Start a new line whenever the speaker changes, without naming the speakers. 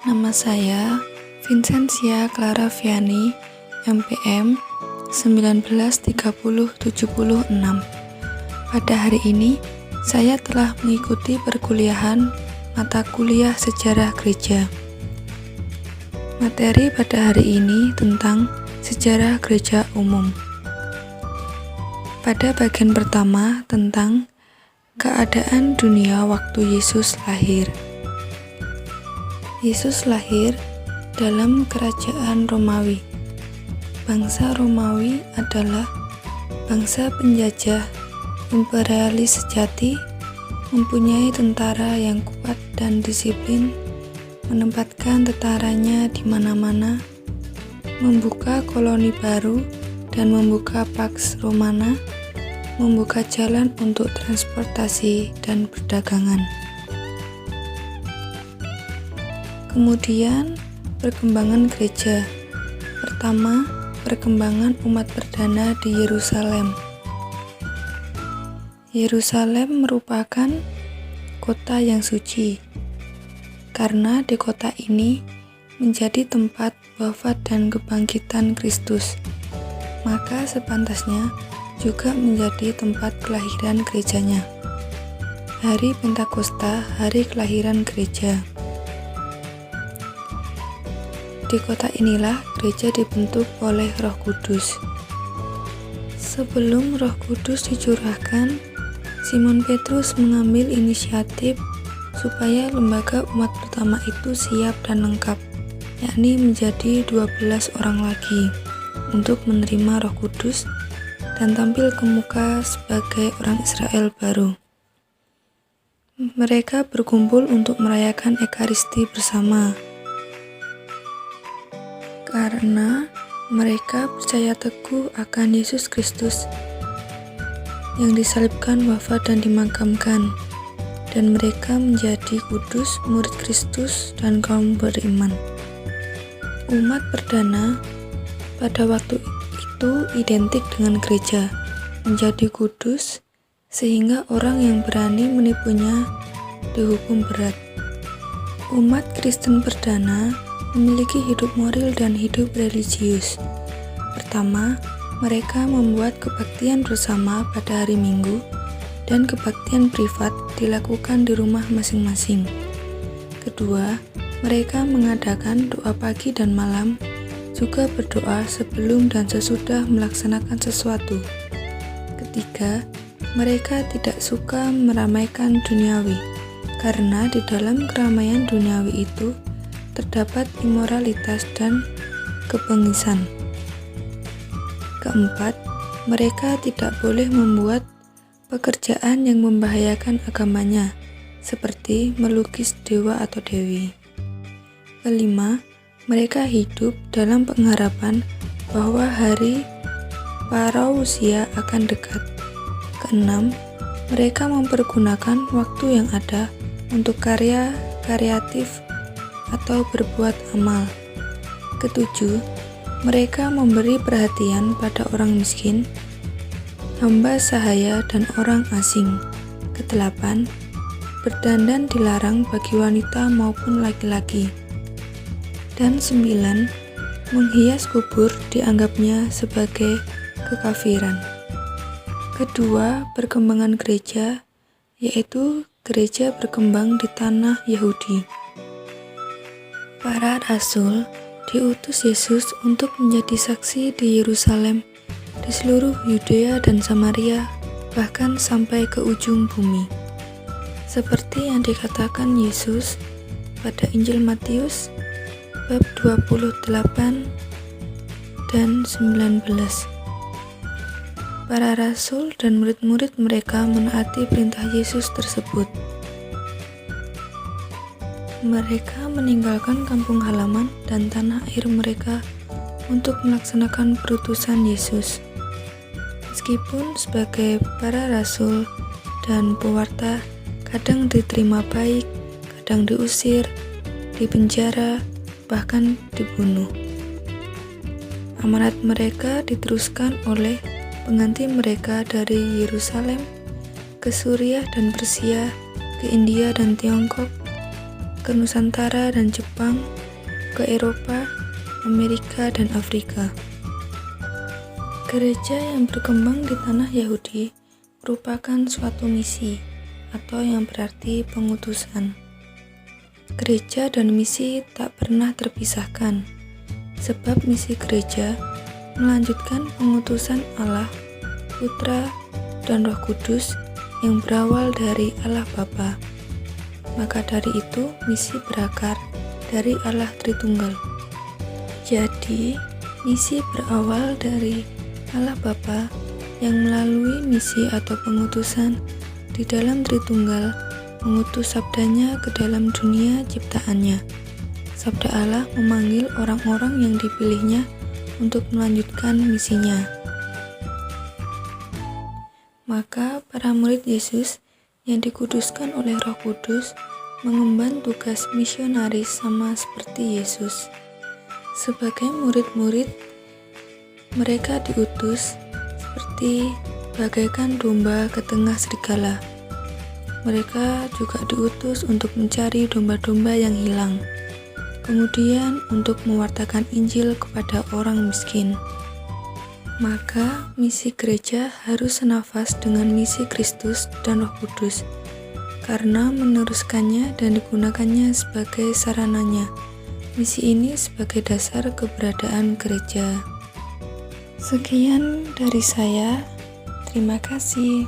Nama saya Vincentia Clara Viani, MPM 193076. Pada hari ini, saya telah mengikuti perkuliahan mata kuliah Sejarah Gereja. Materi pada hari ini tentang Sejarah Gereja Umum. Pada bagian pertama tentang keadaan dunia waktu Yesus lahir. Yesus lahir dalam kerajaan Romawi. Bangsa Romawi adalah bangsa penjajah imperialis sejati, mempunyai tentara yang kuat dan disiplin, menempatkan tentaranya di mana-mana, membuka koloni baru dan membuka Pax Romana, membuka jalan untuk transportasi dan perdagangan. Kemudian, perkembangan gereja. Pertama, perkembangan umat perdana di Yerusalem. Yerusalem merupakan kota yang suci, karena di kota ini menjadi tempat wafat dan kebangkitan Kristus, maka sepantasnya juga menjadi tempat kelahiran gerejanya. Hari Pentakosta, hari kelahiran gereja. Di kota inilah gereja dibentuk oleh Roh Kudus. Sebelum Roh Kudus dicurahkan, Simon Petrus mengambil inisiatif supaya lembaga umat pertama itu siap dan lengkap, yakni menjadi 12 orang lagi untuk menerima Roh Kudus dan tampil ke muka sebagai orang Israel baru. Mereka berkumpul untuk merayakan Ekaristi bersama, karena mereka percaya teguh akan Yesus Kristus yang disalibkan, wafat, dan dimakamkan, dan mereka menjadi kudus, murid Kristus, dan kaum beriman. Umat perdana pada waktu itu identik dengan gereja, menjadi kudus, sehingga orang yang berani menipunya dihukum berat. Umat Kristen perdana memiliki hidup moral dan hidup religius. Pertama, mereka membuat kebaktian bersama pada hari Minggu, dan kebaktian privat dilakukan di rumah masing-masing. Kedua, mereka mengadakan doa pagi dan malam, juga berdoa sebelum dan sesudah melaksanakan sesuatu. Ketiga, mereka tidak suka meramaikan duniawi, karena di dalam keramaian duniawi itu terdapat imoralitas dan kebengisan. Keempat, mereka tidak boleh membuat pekerjaan yang membahayakan agamanya, seperti melukis dewa atau dewi. Kelima, mereka hidup dalam pengharapan bahwa hari parousia akan dekat. Keenam, mereka mempergunakan waktu yang ada untuk karya kreatif atau berbuat amal. Ketujuh, mereka memberi perhatian pada orang miskin, hamba sahaya, dan orang asing. Kedelapan, berdandan dilarang bagi wanita maupun laki-laki. Dan 9, menghias kubur dianggapnya sebagai kekafiran. Kedua, perkembangan gereja, yaitu gereja berkembang di tanah Yahudi. Para rasul diutus Yesus untuk menjadi saksi di Yerusalem, di seluruh Yudea dan Samaria, bahkan sampai ke ujung bumi. Seperti yang dikatakan Yesus pada Injil Matius bab 28 dan 19. Para rasul dan murid-murid mereka menaati perintah Yesus tersebut. Mereka meninggalkan kampung halaman dan tanah air mereka untuk melaksanakan perutusan Yesus. Meskipun sebagai para rasul dan pewarta kadang diterima baik, kadang diusir, dipenjara, bahkan dibunuh. Amanat mereka diteruskan oleh pengganti mereka dari Yerusalem ke Suriah dan Persia, ke India dan Tiongkok, ke Nusantara dan Jepang, ke Eropa, Amerika, dan Afrika. Gereja yang berkembang di tanah Yahudi merupakan suatu misi, atau yang berarti pengutusan. Gereja dan misi tak pernah terpisahkan, sebab misi gereja melanjutkan pengutusan Allah, Putra, dan Roh Kudus yang berawal dari Allah Bapa. Maka dari itu, misi berakar dari Allah Tritunggal. Jadi, misi berawal dari Allah Bapa yang melalui misi atau pengutusan di dalam Tritunggal mengutus sabdanya ke dalam dunia ciptaannya. Sabda Allah memanggil orang-orang yang dipilihnya untuk melanjutkan misinya. Maka para murid Yesus yang dikuduskan oleh Roh Kudus mengemban tugas misionaris sama seperti Yesus. Sebagai murid-murid, mereka diutus seperti bagaikan domba ke tengah serigala. Mereka juga diutus untuk mencari domba-domba yang hilang, kemudian untuk mewartakan Injil kepada orang miskin. Maka misi gereja harus senafas dengan misi Kristus dan Roh Kudus, karena meneruskannya dan digunakannya sebagai sarananya. Misi ini sebagai dasar keberadaan gereja. Sekian dari saya, terima kasih.